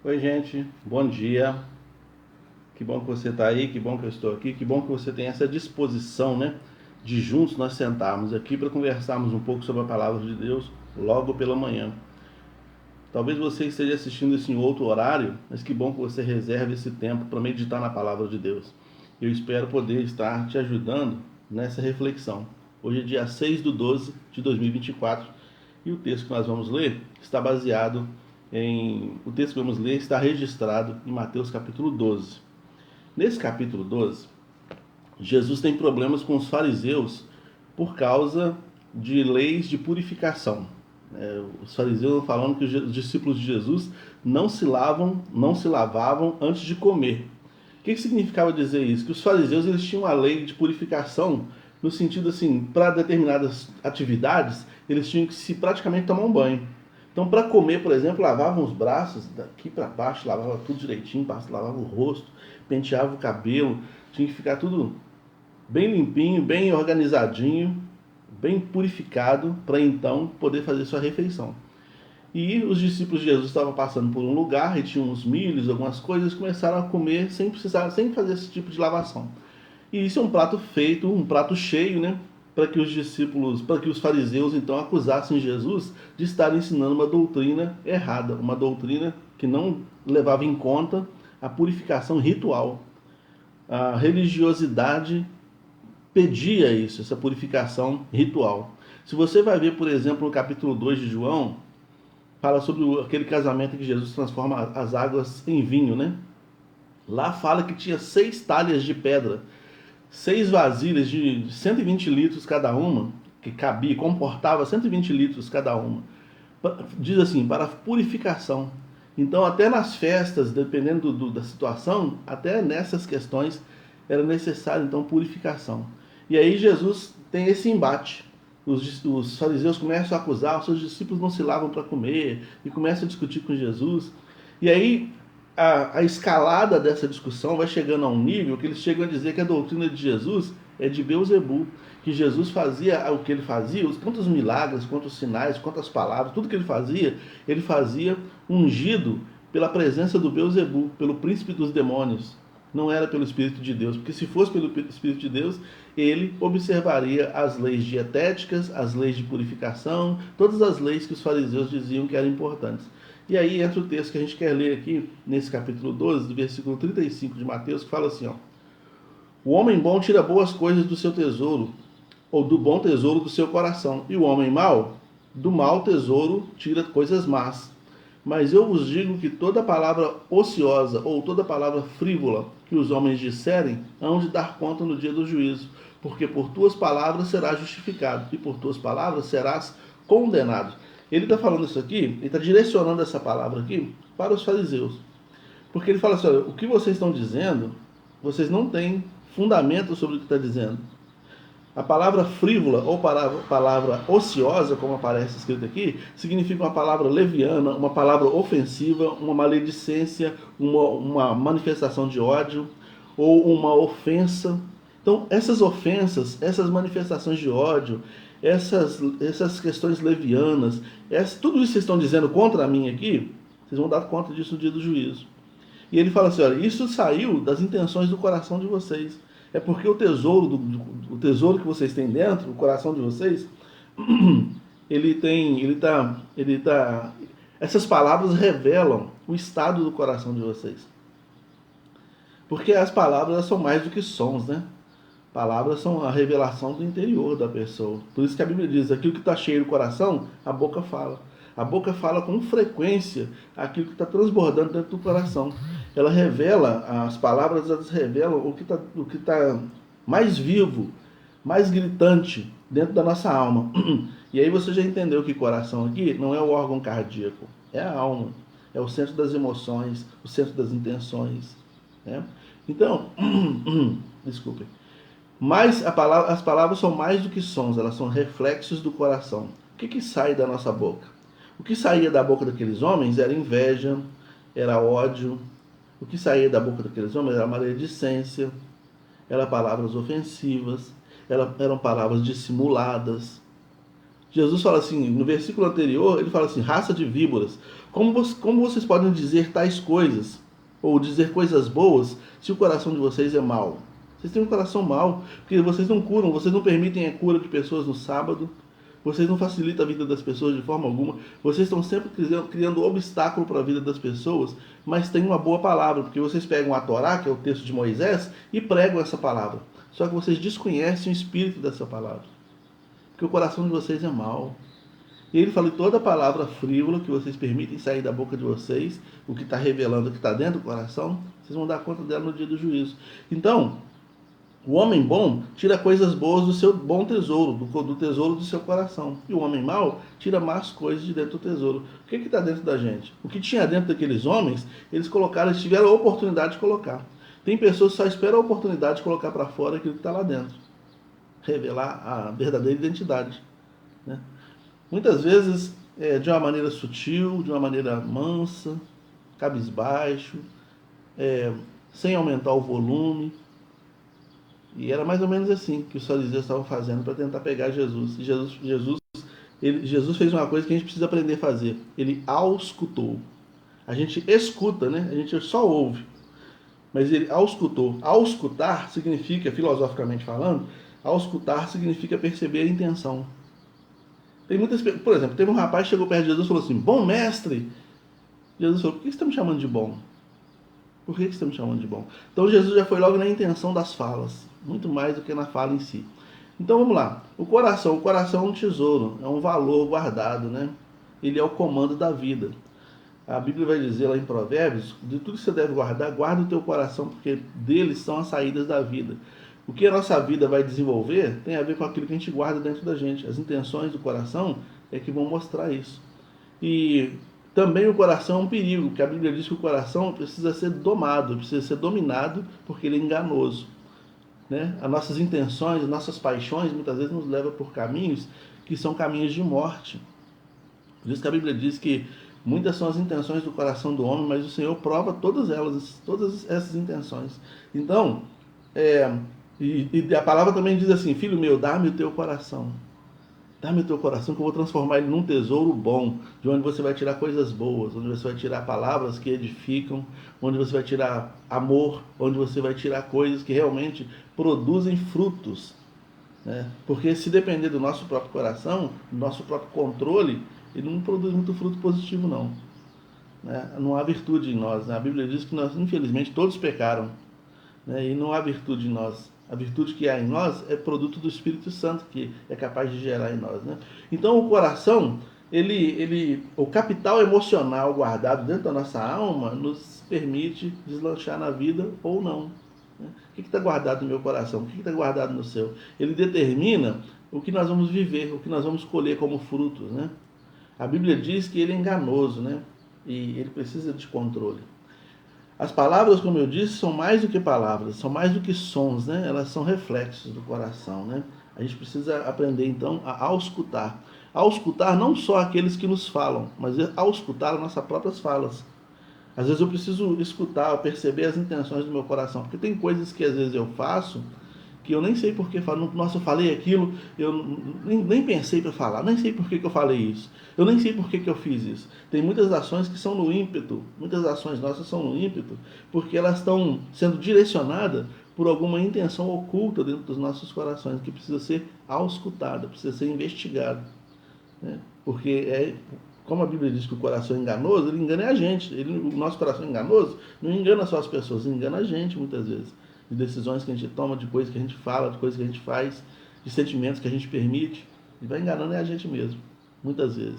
Oi, gente, bom dia. Que bom que você está aí, que bom que eu estou aqui, que bom que você tem essa disposição, né, de juntos nós sentarmos aqui para conversarmos um pouco sobre a palavra de Deus logo pela manhã. Talvez você esteja assistindo isso em outro horário, mas que bom que você reserve esse tempo para meditar na palavra de Deus. Eu espero poder estar te ajudando nessa reflexão. Hoje é dia 6 de 12 de 2024 e o texto que nós vamos ler está baseado o texto que vamos ler está registrado em Mateus capítulo 12. Nesse capítulo 12, Jesus tem problemas com os fariseus por causa de leis de purificação. Os fariseus falando que os discípulos de Jesus não se lavavam antes de comer. O que significava dizer isso? Que os fariseus eles tinham uma lei de purificação no sentido assim, para determinadas atividades, eles tinham que se praticamente tomar um banho. Então, para comer, por exemplo, lavavam os braços daqui para baixo, lavava tudo direitinho, lavava o rosto, penteava o cabelo, tinha que ficar tudo bem limpinho, bem organizadinho, bem purificado, para então poder fazer sua refeição. E os discípulos de Jesus estavam passando por um lugar e tinham uns milhos, algumas coisas, começaram a comer sem fazer esse tipo de lavação. E isso é um prato feito, um prato cheio, né? Para que os discípulos, para que os fariseus então acusassem Jesus de estar ensinando uma doutrina errada, uma doutrina que não levava em conta a purificação ritual. A religiosidade pedia isso, essa purificação ritual. Se você vai ver, por exemplo, no capítulo 2 de João, fala sobre aquele casamento que Jesus transforma as águas em vinho, né? Lá fala que tinha 6 talhas de pedra, 6 vasilhas de 120 litros cada uma, que cabia, comportava 120 litros cada uma. Diz assim, para purificação. Então, até nas festas, dependendo da situação, até nessas questões, era necessário, então, purificação. E aí Jesus tem esse embate. Os fariseus começam a acusar, os seus discípulos não se lavam para comer, e começam a discutir com Jesus. E aí a escalada dessa discussão vai chegando a um nível que eles chegam a dizer que a doutrina de Jesus é de Beelzebul, que Jesus fazia o que ele fazia, tanto os milagres, quanto os sinais, quanto as palavras, tudo que ele fazia ungido pela presença do Beelzebul, pelo príncipe dos demônios. Não era pelo Espírito de Deus, porque se fosse pelo Espírito de Deus, ele observaria as leis dietéticas, as leis de purificação, todas as leis que os fariseus diziam que eram importantes. E aí entra o texto que a gente quer ler aqui, nesse capítulo 12, do versículo 35 de Mateus, que fala assim, ó: o homem bom tira boas coisas do seu tesouro, ou do bom tesouro do seu coração, e o homem mau, do mau tesouro, tira coisas más. Mas eu vos digo que toda palavra ociosa ou toda palavra frívola que os homens disserem, hão de dar conta no dia do juízo, porque por tuas palavras serás justificado, e por tuas palavras serás condenado. Ele está falando isso aqui, ele está direcionando essa palavra aqui para os fariseus. Porque ele fala assim, olha, o que vocês estão dizendo, vocês não têm fundamento sobre o que está dizendo. A palavra frívola ou palavra ociosa, como aparece escrito aqui, significa uma palavra leviana, uma palavra ofensiva, uma maledicência, uma manifestação de ódio ou uma ofensa. Então, essas ofensas, essas manifestações de ódio, essas questões levianas, tudo isso que vocês estão dizendo contra mim aqui, vocês vão dar conta disso no dia do juízo. E ele fala assim, olha, isso saiu das intenções do coração de vocês. É porque o tesouro que vocês têm dentro, o coração de vocês, essas palavras revelam o estado do coração de vocês. Porque as palavras são mais do que sons, né? Palavras são a revelação do interior da pessoa. Por isso que a Bíblia diz, aquilo que está cheio do coração, a boca fala. A boca fala com frequência aquilo que está transbordando dentro do coração. Ela revela, as palavras elas revelam o que tá mais vivo, mais gritante dentro da nossa alma. E aí você já entendeu que coração aqui não é o órgão cardíaco, é a alma. É o centro das emoções, o centro das intenções. Né? Então, desculpem. Mas as palavras são mais do que sons, elas são reflexos do coração. O que sai da nossa boca? O que saía da boca daqueles homens era inveja, era ódio. O que saía da boca daqueles homens era maledicência, eram palavras ofensivas, eram palavras dissimuladas. Jesus fala assim, no versículo anterior, ele fala assim, raça de víboras. Como vocês podem dizer tais coisas, ou dizer coisas boas, se o coração de vocês é mau? Vocês têm um coração mau, porque vocês não curam, vocês não permitem a cura de pessoas no sábado, vocês não facilitam a vida das pessoas de forma alguma, vocês estão sempre criando obstáculo para a vida das pessoas, mas tem uma boa palavra, porque vocês pegam a Torá, que é o texto de Moisés, e pregam essa palavra. Só que vocês desconhecem o espírito dessa palavra, porque o coração de vocês é mau. E ele fala, toda palavra frívola que vocês permitem sair da boca de vocês, o que está revelando, o que está dentro do coração, vocês vão dar conta dela no dia do juízo. Então, o homem bom tira coisas boas do seu bom tesouro, do tesouro do seu coração. E o homem mau tira más coisas de dentro do tesouro. O que está dentro da gente? O que tinha dentro daqueles homens, eles tiveram a oportunidade de colocar. Tem pessoas que só esperam a oportunidade de colocar para fora aquilo que está lá dentro. Revelar a verdadeira identidade. Né? Muitas vezes, de uma maneira sutil, de uma maneira mansa, cabisbaixo, sem aumentar o volume. E era mais ou menos assim que os fariseus estavam fazendo para tentar pegar Jesus. E Jesus fez uma coisa que a gente precisa aprender a fazer. Ele auscultou. A gente escuta, né? A gente só ouve. Mas ele auscultou. Auscultar significa, filosoficamente falando, auscultar significa perceber a intenção. Tem muitas, por exemplo, teve um rapaz que chegou perto de Jesus e falou assim, bom mestre. Jesus falou, por que você está me chamando de bom? Por que você está me chamando de bom? Então Jesus já foi logo na intenção das falas, muito mais do que na fala em si. Então vamos lá, o coração é um tesouro, é um valor guardado, né? Ele é o comando da vida. A Bíblia vai dizer lá em Provérbios, de tudo que você deve guardar, guarda o teu coração, porque deles são as saídas da vida. O que a nossa vida vai desenvolver tem a ver com aquilo que a gente guarda dentro da gente. As intenções do coração é que vão mostrar isso. E também o coração é um perigo, porque a Bíblia diz que o coração precisa ser domado, precisa ser dominado, porque ele é enganoso. Né? As nossas intenções, as nossas paixões, muitas vezes nos levam por caminhos que são caminhos de morte. Por isso que a Bíblia diz que muitas são as intenções do coração do homem, mas o Senhor prova todas essas intenções. Então, e a palavra também diz assim, filho meu, dá-me o teu coração. Dá-me o teu coração que eu vou transformar ele num tesouro bom, de onde você vai tirar coisas boas, onde você vai tirar palavras que edificam, onde você vai tirar amor, onde você vai tirar coisas que realmente produzem frutos. Né? Porque se depender do nosso próprio coração, do nosso próprio controle, ele não produz muito fruto positivo não. Né? Não há virtude em nós. Né? A Bíblia diz que nós, infelizmente, todos pecaram. Né? E não há virtude em nós. A virtude que há em nós é produto do Espírito Santo, que é capaz de gerar em nós. Né? Então o coração, o capital emocional guardado dentro da nossa alma nos permite deslanchar na vida ou não. Né? O que está guardado no meu coração? O que está guardado no seu? Ele determina o que nós vamos viver, o que nós vamos colher como frutos. Né? A Bíblia diz que ele é enganoso, né? E ele precisa de controle. As palavras, como eu disse, são mais do que palavras, são mais do que sons, né? Elas são reflexos do coração, né? A gente precisa aprender, então, a auscultar. Auscultar não só aqueles que nos falam, mas auscultar as nossas próprias falas. Às vezes eu preciso escutar, perceber as intenções do meu coração, porque tem coisas que às vezes eu faço que eu nem sei por que falo. Nossa, eu falei aquilo, eu nem pensei para falar, nem sei por que eu falei isso, eu nem sei por que eu fiz isso. Tem muitas ações que são no ímpeto, muitas ações nossas são no ímpeto, porque elas estão sendo direcionadas por alguma intenção oculta dentro dos nossos corações, que precisa ser auscultada, precisa ser investigada. Né? Porque como a Bíblia diz que o coração é enganoso, ele engana a gente. O nosso coração enganoso não engana só as pessoas, engana a gente muitas vezes. De decisões que a gente toma, de coisas que a gente fala, de coisas que a gente faz, de sentimentos que a gente permite. E vai enganando a gente mesmo, muitas vezes.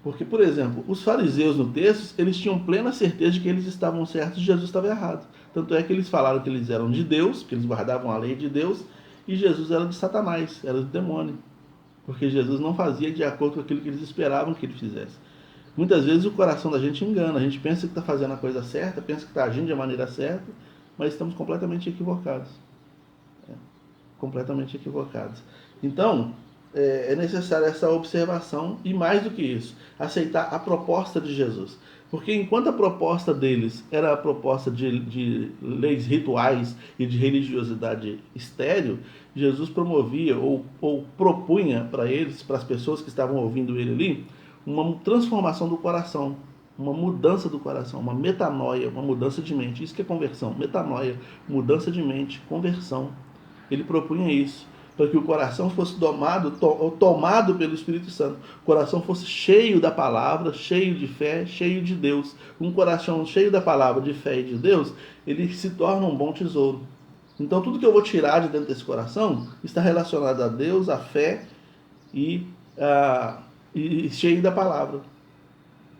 Porque, por exemplo, os fariseus no texto, eles tinham plena certeza de que eles estavam certos e Jesus estava errado. Tanto é que eles falaram que eles eram de Deus, que eles guardavam a lei de Deus, e Jesus era de Satanás, era do demônio. Porque Jesus não fazia de acordo com aquilo que eles esperavam que ele fizesse. Muitas vezes o coração da gente engana, a gente pensa que está fazendo a coisa certa, pensa que está agindo de maneira certa, mas estamos completamente equivocados. Completamente equivocados. Então, é necessária essa observação e, mais do que isso, aceitar a proposta de Jesus. Porque enquanto a proposta deles era a proposta de leis rituais e de religiosidade estéril, Jesus promovia ou propunha para eles, para as pessoas que estavam ouvindo ele ali, uma transformação do coração, uma mudança do coração, uma metanoia, uma mudança de mente. Isso que é conversão, metanoia, mudança de mente, conversão. Ele propunha isso, para que o coração fosse tomado pelo Espírito Santo, o coração fosse cheio da palavra, cheio de fé, cheio de Deus. Um coração cheio da palavra, de fé e de Deus, ele se torna um bom tesouro. Então tudo que eu vou tirar de dentro desse coração está relacionado a Deus, a fé e cheio da palavra.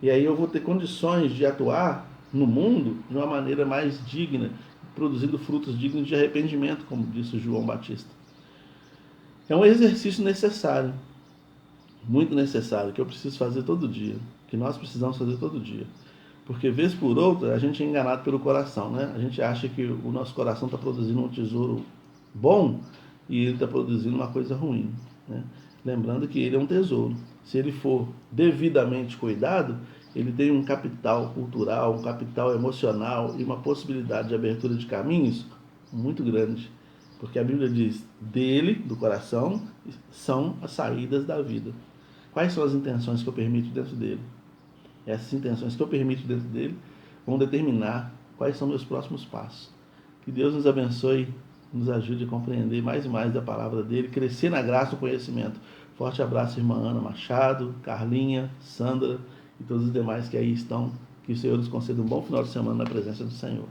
E aí eu vou ter condições de atuar no mundo de uma maneira mais digna, produzindo frutos dignos de arrependimento, como disse João Batista. É um exercício necessário, muito necessário, que eu preciso fazer todo dia, que nós precisamos fazer todo dia. Porque, vez por outra, a gente é enganado pelo coração, né? A gente acha que o nosso coração está produzindo um tesouro bom e ele está produzindo uma coisa ruim, né? Lembrando que ele é um tesouro. Se ele for devidamente cuidado, ele tem um capital cultural, um capital emocional e uma possibilidade de abertura de caminhos muito grande. Porque a Bíblia diz, dele, do coração, são as saídas da vida. Quais são as intenções que eu permito dentro dele? Essas intenções que eu permito dentro dele vão determinar quais são meus próximos passos. Que Deus nos abençoe, nos ajude a compreender mais e mais da palavra dele, crescer na graça e no conhecimento. Forte abraço, irmã Ana Machado, Carlinha, Sandra e todos os demais que aí estão. Que o Senhor nos conceda um bom final de semana na presença do Senhor.